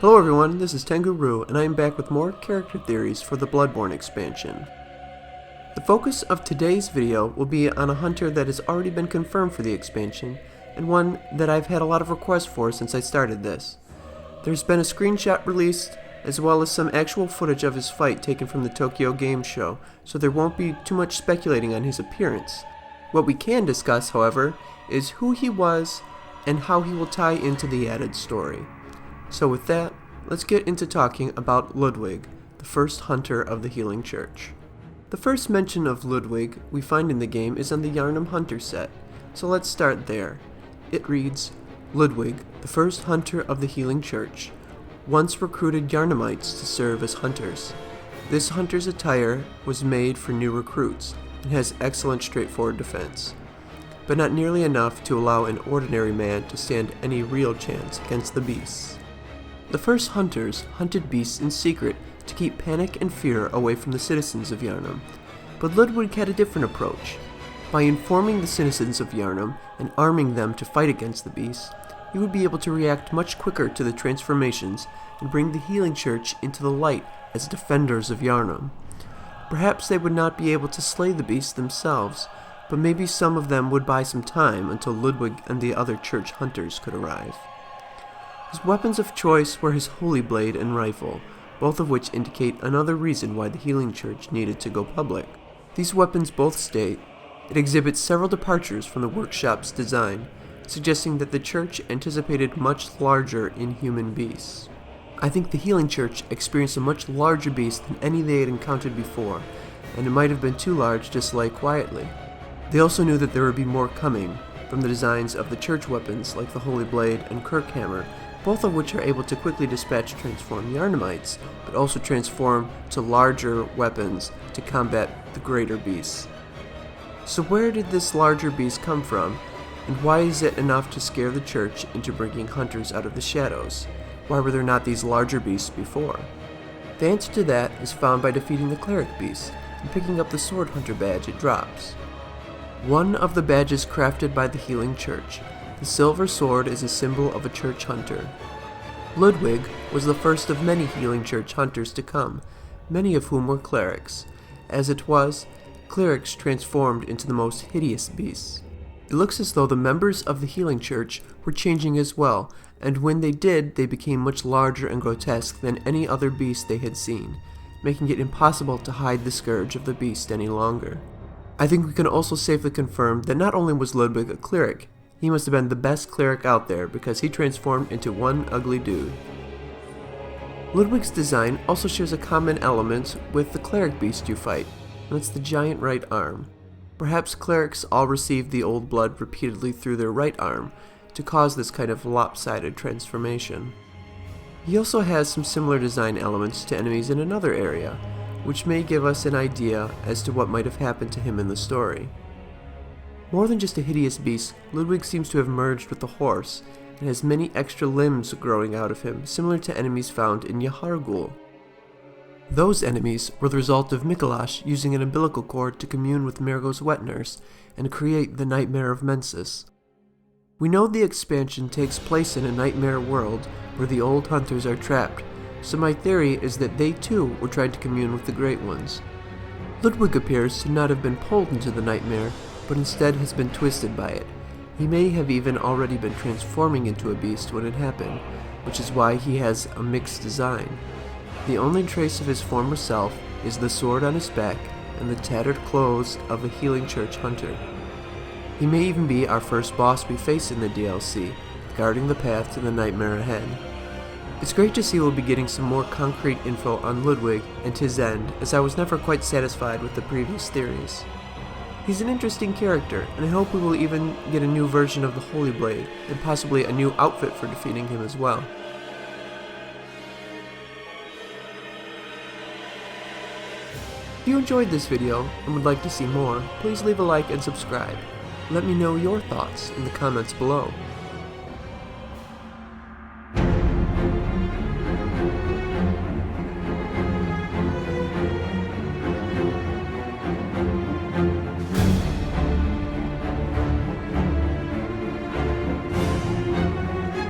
Hello everyone, this is Tenguru, and I am back with more character theories for the Bloodborne expansion. The focus of today's video will be on a hunter that has already been confirmed for the expansion, and one that I've had a lot of requests for since I started this. There's been a screenshot released, as well as some actual footage of his fight taken from the Tokyo Game Show, so there won't be too much speculating on his appearance. What we can discuss, however, is who he was and how he will tie into the added story. So with that, let's get into talking about Ludwig, the first hunter of the Healing Church. The first mention of Ludwig we find in the game is on the Yharnam Hunter set, so let's start there. It reads, Ludwig, the first hunter of the Healing Church, once recruited Yharnamites to serve as hunters. This hunter's attire was made for new recruits and has excellent straightforward defense, but not nearly enough to allow an ordinary man to stand any real chance against the beasts. The first hunters hunted beasts in secret to keep panic and fear away from the citizens of Yharnam, but Ludwig had a different approach. By informing the citizens of Yharnam and arming them to fight against the beasts, he would be able to react much quicker to the transformations and bring the Healing Church into the light as defenders of Yharnam. Perhaps they would not be able to slay the beasts themselves, but maybe some of them would buy some time until Ludwig and the other church hunters could arrive. His weapons of choice were his holy blade and rifle, both of which indicate another reason why the Healing Church needed to go public. These weapons both state it exhibits several departures from the workshop's design, suggesting that the church anticipated much larger inhuman beasts. I think the Healing Church experienced a much larger beast than any they had encountered before, and it might have been too large to slay quietly. They also knew that there would be more coming, from the designs of the church weapons like the Holy Blade and Kirkhammer, both of which are able to quickly dispatch transformed Yharnamites, but also transform to larger weapons to combat the greater beasts. So where did this larger beast come from, and why is it enough to scare the church into bringing hunters out of the shadows? Why were there not these larger beasts before? The answer to that is found by defeating the cleric beast and picking up the sword hunter badge it drops. One of the badges crafted by the Healing Church, the silver sword, is a symbol of a church hunter. Ludwig was the first of many Healing Church hunters to come, many of whom were clerics. As it was, clerics transformed into the most hideous beasts. It looks as though the members of the Healing Church were changing as well, and when they did, they became much larger and grotesque than any other beast they had seen, making it impossible to hide the scourge of the beast any longer. I think we can also safely confirm that not only was Ludwig a cleric, he must have been the best cleric out there because he transformed into one ugly dude. Ludwig's design also shares a common element with the cleric beast you fight, and that's the giant right arm. Perhaps clerics all received the old blood repeatedly through their right arm to cause this kind of lopsided transformation. He also has some similar design elements to enemies in another area, which may give us an idea as to what might have happened to him in the story. More than just a hideous beast, Ludwig seems to have merged with the horse and has many extra limbs growing out of him, similar to enemies found in Yahar'gul. Those enemies were the result of Mikolash using an umbilical cord to commune with Mergo's wet nurse and create the Nightmare of Mensis. We know the expansion takes place in a nightmare world where the old hunters are trapped, so my theory is that they too were trying to commune with the Great Ones. Ludwig appears to not have been pulled into the nightmare, but instead has been twisted by it. He may have even already been transforming into a beast when it happened, which is why he has a mixed design. The only trace of his former self is the sword on his back and the tattered clothes of a Healing Church hunter. He may even be our first boss we face in the DLC, guarding the path to the nightmare ahead. It's great to see we'll be getting some more concrete info on Ludwig and his end, as I was never quite satisfied with the previous theories. He's an interesting character, and I hope we will even get a new version of the Holy Blade, and possibly a new outfit for defeating him as well. If you enjoyed this video and would like to see more, please leave a like and subscribe. Let me know your thoughts in the comments below.